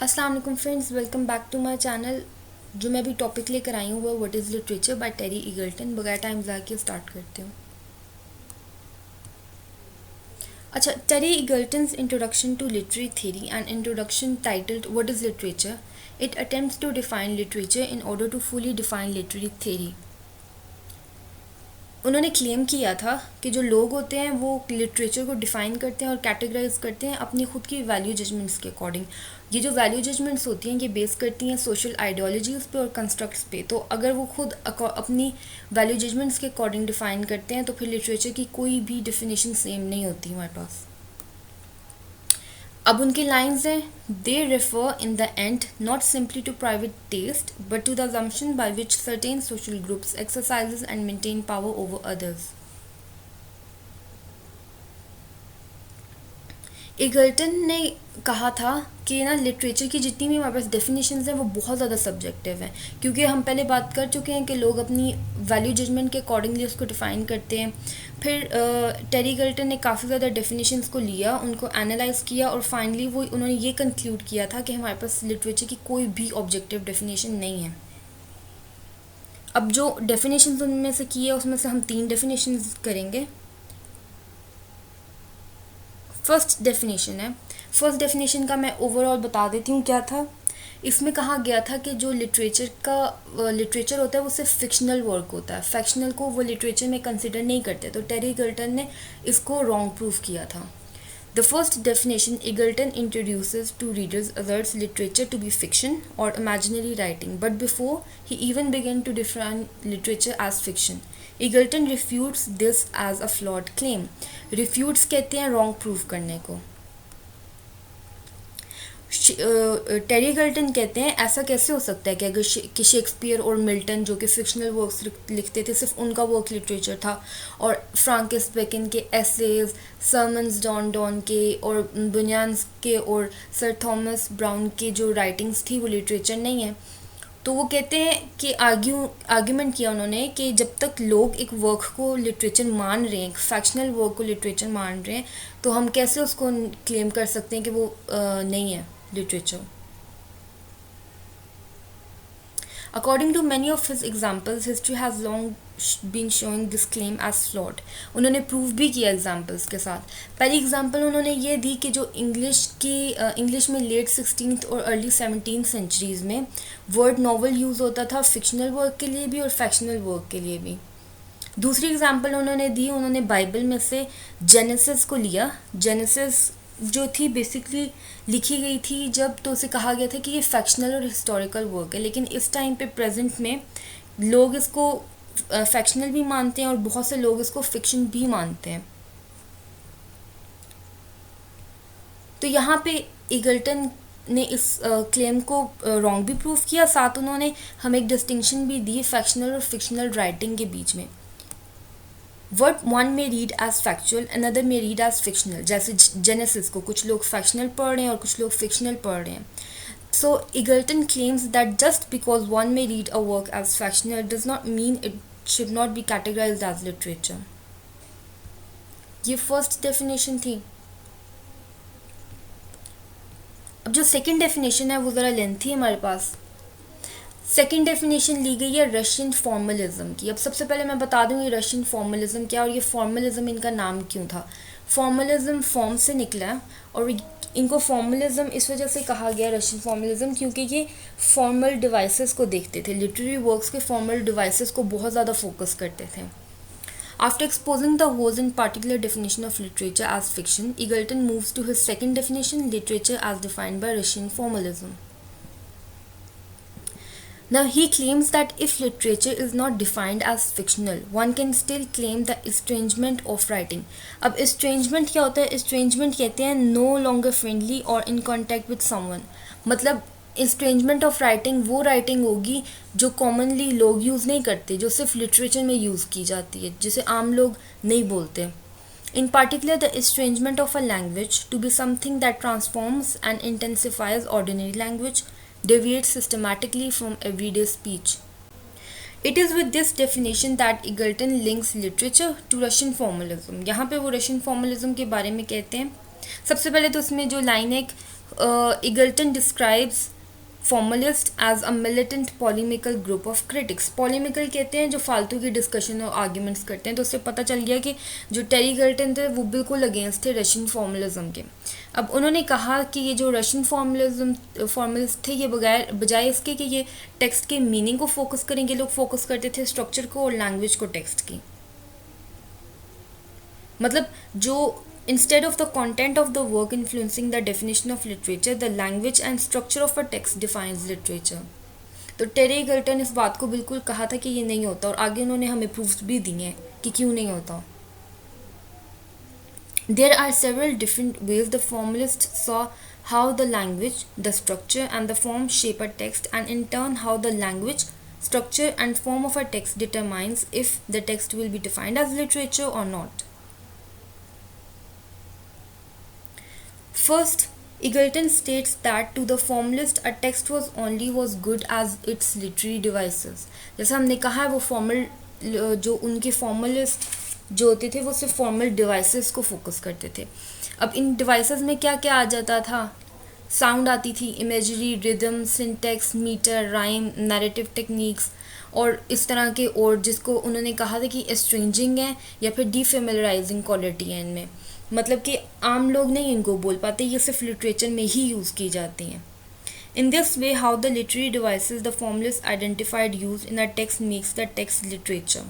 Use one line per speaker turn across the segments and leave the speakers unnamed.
अस्सलाम वालेकुम friends, welcome back to my channel. जो मैं अभी टॉपिक लेकर आई हूँ वो what is literature by Terry Eagleton. बगैर टाइम ज़ाया के स्टार्ट करते हूँ। अच्छा, Terry Eagleton's introduction to literary theory and introduction titled what is literature. It attempts to define literature in order to fully define literary theory. उन्होंने claim किया था कि जो लोग होते हैं वो लिटरेचर को डिफ़ाइन करते हैं और कैटेगराइज करते हैं अपनी खुद की वैल्यू जजमेंट्स के अकॉर्डिंग। ये जो वैल्यू जजमेंट्स होती हैं ये बेस करती हैं सोशल आइडियोलॉजीज़ पे और कंस्ट्रक्ट्स पे। तो अगर वो खुद अपनी वैल्यू जजमेंट्स के अकॉर्डिंग डिफ़ाइन करते हैं तो फिर लिटरेचर की कोई भी डिफिनेशन सेम नहीं होती हमारे पास। अब उनकी लाइन्स हैं, they refer in the end not simply to private test but to the assumption by which certain social groups exercises and maintain power over others. Eagleton ने कहा था कि ना लिटरेचर की जितनी भी हमारे पास डेफिनेशंस हैं वो बहुत ज़्यादा सब्जेक्टिव हैं, क्योंकि हम पहले बात कर चुके हैं कि लोग अपनी वैल्यू जजमेंट के अकॉर्डिंगली उसको डिफ़ाइन करते हैं। फिर टेरी ईगल्टन ने काफ़ी ज़्यादा डेफिनेशंस को लिया, उनको एनालाइज किया और फाइनली वो उन्होंने ये कंक्लूड किया था कि हमारे पास लिटरेचर की कोई भी ऑब्जेक्टिव डेफिनेशन नहीं है। अब जो डेफिनेशंस उनमें से की है उसमें से हम 3 डेफिनेशंस करेंगे। फर्स्ट डेफिनेशन का मैं ओवरऑल बता देती हूँ क्या था। इसमें कहा गया था कि जो लिटरेचर होता है वो सिर्फ फिक्शनल वर्क होता है, फैक्शनल को वो लिटरेचर में कंसिडर नहीं करते। तो टेरी ईगल्टन ने इसको रॉन्ग प्रूफ किया था। The first definition Eagleton introduces to readers asserts literature to be fiction or imaginary writing, but before he even began to define literature as fiction, Eagleton refutes this as a flawed claim. Refutes कहते हैं wrong proof करने को। टेरी Eagleton कहते हैं ऐसा कैसे हो सकता है कि अगर कि शेक्सपियर और मिल्टन जो कि फिक्शनल वर्क्स लिखते थे सिर्फ उनका वर्क लिटरेचर था, और फ्रांकिस बेकन के एसेज, सरमन्स डॉन के और बुनियान्स के और सर थॉमस ब्राउन के जो राइटिंग्स थी वो लिटरेचर नहीं है। तो वो कहते हैं कि आर्ग्यूमेंट किया उन्होंने कि जब तक लोग एक वर्क को लिटरेचर मान रहे हैं, एक फैक्शनल वर्क को लिटरेचर मान रहे हैं, तो हम कैसे उसको क्लेम कर सकते हैं कि वो नहीं है literature. According to many of his examples, history has long been showing this claim as flawed. उन्होंने प्रूव भी किया एग्जाम्पल्स के साथ। पहली एग्जाम्पल उन्होंने ये दी कि जो इंग्लिश में लेट 16th और अर्ली 17th सेंचुरीज़ में वर्ड नॉवल यूज़ होता था फिक्शनल वर्क के लिए भी और फैक्शनल वर्क के लिए भी। दूसरी एग्जाम्पल उन्होंने दी, उन्होंने बाइबल में से जेनेसिस को लिया। जेनेसिस जो थी बेसिकली लिखी गई थी जब, तो उसे कहा गया था कि ये फैक्शनल और हिस्टोरिकल वर्क है, लेकिन इस टाइम पे प्रेजेंट में लोग इसको फैक्शनल भी मानते हैं और बहुत से लोग इसको फिक्शन भी मानते हैं। तो यहाँ पे ईगल्टन ने इस क्लेम को रॉन्ग भी प्रूव किया, साथ उन्होंने हमें एक डिस्टिंक्शन भी दी फैक्शनल और फिक्शनल राइटिंग के बीच में। What one may read as factual, another may read as fictional. जैसे जेनेसिस को कुछ लोग फैक्शनल पढ़ रहे हैं और कुछ लोग फिक्शनल पढ़ रहे हैं। So Eagleton claims that just because one may read a work as factional does not mean it should not be categorized as literature. ये फर्स्ट डेफिनेशन थी। अब जो सेकंड डेफिनेशन है वो ज़रा लेंथी है हमारे पास। सेकेंड डेफिनेशन ली गई है रशियन फॉर्मलिज्म की। अब सबसे पहले मैं बता दूँ ये रशियन फॉर्मलिज्म क्या और ये फॉर्मलिज्म इनका नाम क्यों था। फॉर्मलिज्म फॉर्म से निकला है और इनको फॉर्मलिज्म इस वजह से कहा गया रशियन फॉर्मलिज्म क्योंकि ये फॉर्मल डिवाइसेस को देखते थे, लिटरेरी वर्क्स के फॉर्मल डिवाइसेस को बहुत ज़्यादा फोकस करते थे। After exposing the holes in particular definition of literature as fiction, Eagleton moves to his second definition, literature as defined by Russian formalism. Now he claims that if literature is not defined as fictional, one can still claim the estrangement of writing. अब estrangement क्या होता है? estrangement कहते हैं no longer friendly or in contact with someone. मतलब estrangement of writing वो writing होगी जो commonly लोग यूज़ नहीं करते, जो सिर्फ literature में यूज़ की जाती है, जिसे आम लोग नहीं बोलते। In particular, the estrangement of a language to be something that transforms and intensifies ordinary language, deviates systematically from everyday speech. It is with this definition that Eagleton links literature to Russian formalism. यहाँ पे वो Russian formalism के बारे में कहते हैं। सबसे पहले तो उसमें जो लाइन है Eagleton describes formalist as a militant polemical group of critics. Polemical कहते हैं जो फालतू की डिस्कशन और आर्ग्यूमेंट्स करते हैं. तो उससे पता चल गया कि जो टेरी गर्टन थे वो बिल्कुल अगेंस्ट थे रशियन फॉर्मलिज्म के. अब उन्होंने कहा कि ये जो रशियन फॉर्मलिस्ट थे ये बजाय इसके कि ये टेक्स्ट के मीनिंग को फोकस करेंगे, लोग फोकस करते थे स्ट्रक्चर को और लैंग्वेज को टेक्स्ट की. मतलब जो instead of the content of the work influencing the definition of literature, the language and structure of a text defines literature. तो टेरी गर्टन इस बात को बिल्कुल कहा था कि ये नहीं होता और आगे उन्होंने हमें प्रूफ्स भी दिए हैं कि क्यों नहीं होता. There are several different ways the formalists saw how the language, the structure and the form shape a text, and in turn how the language, structure and form of a text determines if the text will be defined as literature or not. First, Eagleton states that to the formalist a text was good as its literary devices. जैसा हमने कहा है वो formal जो उनके formalist जो होते थे वो सिर्फ फॉर्मल डिवाइसेस को फोकस करते थे. अब इन डिवाइसेस में क्या क्या आ जाता था? साउंड आती थी, imagery, rhythm, syntax, metre, rhyme, narrative techniques और इस तरह के, और जिसको उन्होंने कहा था कि एस्ट्रेंजिंग है या फिर डीफेमिलराइजिंग क्वालिटी है इनमें. मतलब कि आम लोग नहीं इनको बोल पाते, ये सिर्फ लिटरेचर में ही यूज़ की जाती हैं. In this way how the literary devices the formalist identified use in a text makes the text literature.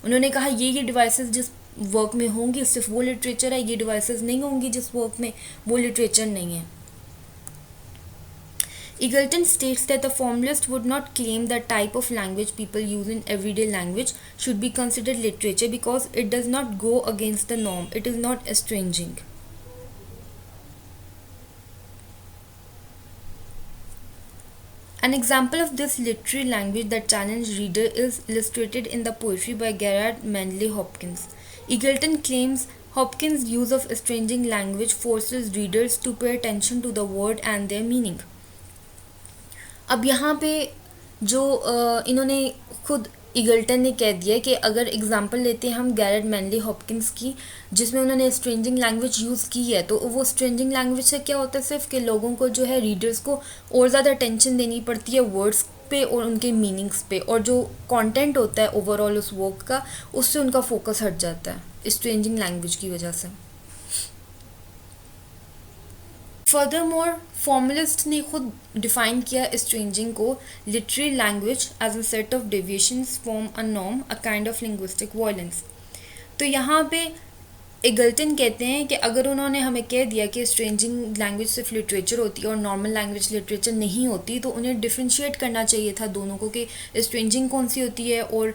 उन्होंने कहा ये डिवाइसेस जिस वर्क में होंगी सिर्फ वो लिटरेचर है, ये डिवाइसेस नहीं होंगी जिस वर्क में वो लिटरेचर नहीं है. Eagleton states that the formalist would not claim that type of language people use in everyday language should be considered literature because it does not go against the norm, it is not estranging. An example of this literary language that challenged reader is illustrated in the poetry by Gerard Manley Hopkins. Eagleton claims Hopkins' use of estranging language forces readers to pay attention to the word and their meaning. अब यहाँ पे जो इन्होंने खुद Eagleton ने कह दिया कि अगर एग्जांपल लेते हैं हम गैरेट मैनली हॉपकिंस की जिसमें उन्होंने स्ट्रेंजिंग लैंग्वेज यूज़ की है, तो वो स्ट्रेंजिंग लैंग्वेज से क्या होता है सिर्फ कि लोगों को जो है रीडर्स को और ज़्यादा अटेंशन देनी पड़ती है वर्ड्स पे और उनके मीनिंग्स पे, और जो कंटेंट होता है ओवरऑल उस वर्क का उससे उनका फोकस हट जाता है स्ट्रेंजिंग लैंग्वेज की वजह से. Furthermore, formalists ने खुद डिफाइन किया estranging को literary language as a set of deviations from a norm, a kind of linguistic violence. तो यहाँ पे एगल्टन कहते हैं कि अगर उन्होंने हमें कह दिया कि स्ट्रेंजिंग लैंग्वेज सिर्फ लिटरेचर होती है और नॉर्मल लैंग्वेज लिटरेचर नहीं होती, तो उन्हें डिफ्रेंशिएट करना चाहिए था दोनों को कि स्ट्रेंजिंग कौन सी होती है और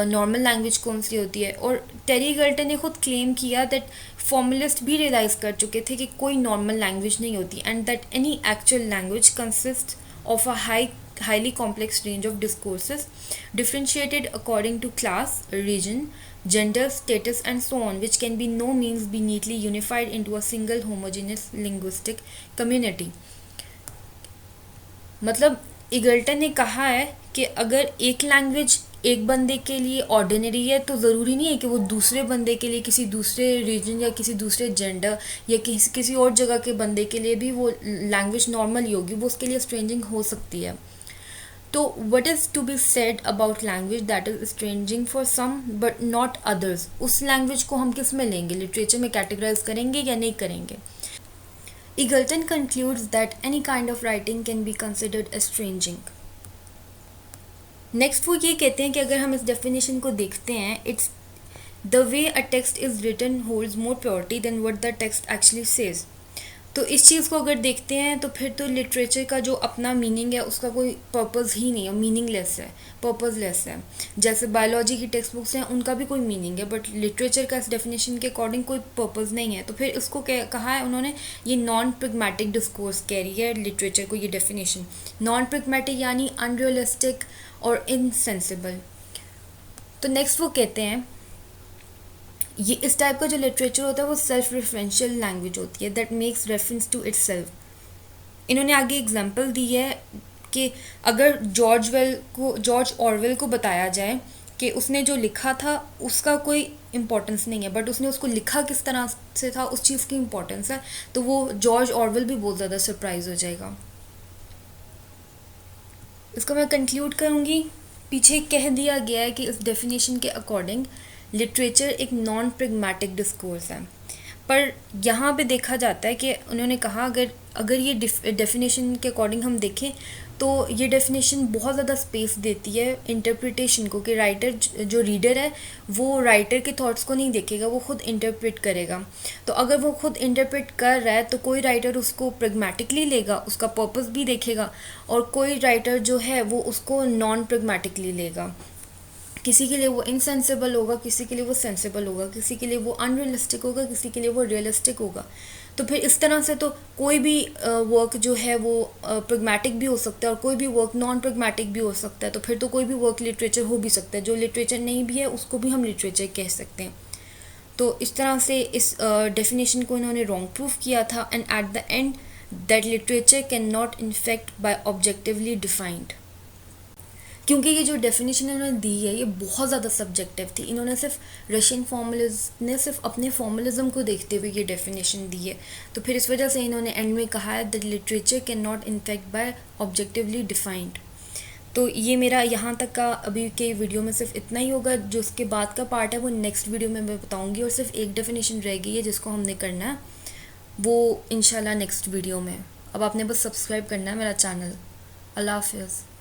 नॉर्मल लैंग्वेज कौन सी होती है. और टेरी एगल्टन ने खुद क्लेम किया दैट फॉर्मलिस्ट भी रियलाइज कर चुके थे कि कोई नॉर्मल लैंग्वेज नहीं होती and that any actual language consist of a highly complex range of discourses differentiated according to class, region, gender, status and so on, which can by no means be neatly unified into a single homogeneous linguistic community. मतलब Eagleton ने कहा है कि अगर एक language एक बंदे के लिए ऑर्डिनरी है तो ज़रूरी नहीं है कि वो दूसरे बंदे के लिए किसी दूसरे रीजन या किसी दूसरे जेंडर या किसी और जगह के बंदे के लिए भी वो लैंग्वेज नॉर्मल ही होगी, वो उसके लिए स्ट्रेंजिंग हो सकती है. तो what is to be said about language that is estranging for some but not others? उस लैंग्वेज को हम किस में लेंगे, लिटरेचर में कैटेगराइज करेंगे या नहीं करेंगे? Eagleton concludes that any kind of writing can be considered estranging. Next वो ये कहते हैं कि अगर हम इस डेफिनेशन को देखते हैं, it's the way a text is written holds more purity than what the text actually says. तो इस चीज़ को अगर देखते हैं तो फिर तो लिटरेचर का जो अपना मीनिंग है उसका कोई पर्पस ही नहीं है, मीनिंगलेस है, पर्पसलेस है. जैसे बायोलॉजी की टेक्स्ट बुक्स हैं उनका भी कोई मीनिंग है, बट लिटरेचर का इस डेफिनेशन के अकॉर्डिंग कोई पर्पस नहीं है. तो फिर इसको कहा है उन्होंने ये नॉन प्रिग्मेटिक डिस्कोर्स कह रही है लिटरेचर को ये डेफिनेशन. नॉन प्रिग्मेटिक यानी अनरियलिस्टिक और इनसेंसिबल. तो नेक्स्ट वो कहते हैं ये इस टाइप का जो लिटरेचर होता है वो सेल्फ रेफरेंशियल लैंग्वेज होती है that makes reference to itself. इन्होंने आगे एग्जांपल दी है कि अगर जॉर्ज ऑरवेल को बताया जाए कि उसने जो लिखा था उसका कोई इम्पोर्टेंस नहीं है, बट उसने उसको लिखा किस तरह से था उस चीज़ की इम्पोर्टेंस है। तो वो जॉर्ज ऑरवेल भी बहुत ज़्यादा सरप्राइज हो जाएगा। इसको मैं कंक्लूड करूँगी। पीछे कह दिया गया है कि इस डेफिनेशन के अकॉर्डिंग लिटरेचर एक नॉन प्रेगमेटिक डिस्कोर्स है। पर यहाँ पे देखा जाता है कि उन्होंने कहा अगर अगर ये डेफिनेशन के अकॉर्डिंग हम देखें तो ये डेफिनेशन बहुत ज़्यादा स्पेस देती है इंटरप्रिटेशन को, कि राइटर जो रीडर है वो राइटर के थॉट्स को नहीं देखेगा, वो खुद इंटरप्रेट करेगा। तो अगर वो खुद इंटरप्रेट कर रहा है तो कोई राइटर उसको प्रेगमेटिकली लेगा, उसका पर्पस भी देखेगा, और कोई राइटर जो है वो उसको नॉन प्रेगमेटिकली लेगा। किसी के लिए वो इनसेंसिबल होगा, किसी के लिए वो सेंसिबल होगा, किसी के लिए वो अनरियलिस्टिक होगा, किसी के लिए वो रियलिस्टिक होगा। तो फिर इस तरह से तो कोई भी वर्क जो है वो प्रेगमेटिक भी हो सकता है और कोई भी वर्क नॉन प्रेगमेटिक भी हो सकता है। तो फिर तो कोई भी वर्क लिटरेचर हो भी सकता है, जो लिटरेचर नहीं भी है उसको भी हम लिटरेचर कह सकते हैं। तो इस तरह से इस डेफिनेशन को इन्होंने रॉन्ग प्रूफ किया था। And at the end that literature can not in fact be objectively defined. क्योंकि ये जो डेफिनेशन इन्होंने दी है ये बहुत ज़्यादा सब्जेक्टिव थी। इन्होंने सिर्फ रशियन फॉर्मुलिज्म ने सिर्फ अपने फॉर्मुलिज्म को देखते हुए ये डेफिनेशन दी है। तो फिर इस वजह से इन्होंने एंड में कहा है that literature can not in fact be objectively defined. तो ये मेरा यहाँ तक का अभी के वीडियो में सिर्फ इतना ही होगा। जो उसके बाद का पार्ट है वो नेक्स्ट वीडियो में मैं बताऊँगी, और सिर्फ एक डेफिनेशन रह गई है जिसको हमने करना है, वो इंशाल्लाह नेक्स्ट वीडियो में। अब आपने बस सब्सक्राइब करना है मेरा चैनल। अल्लाह हाफिज़।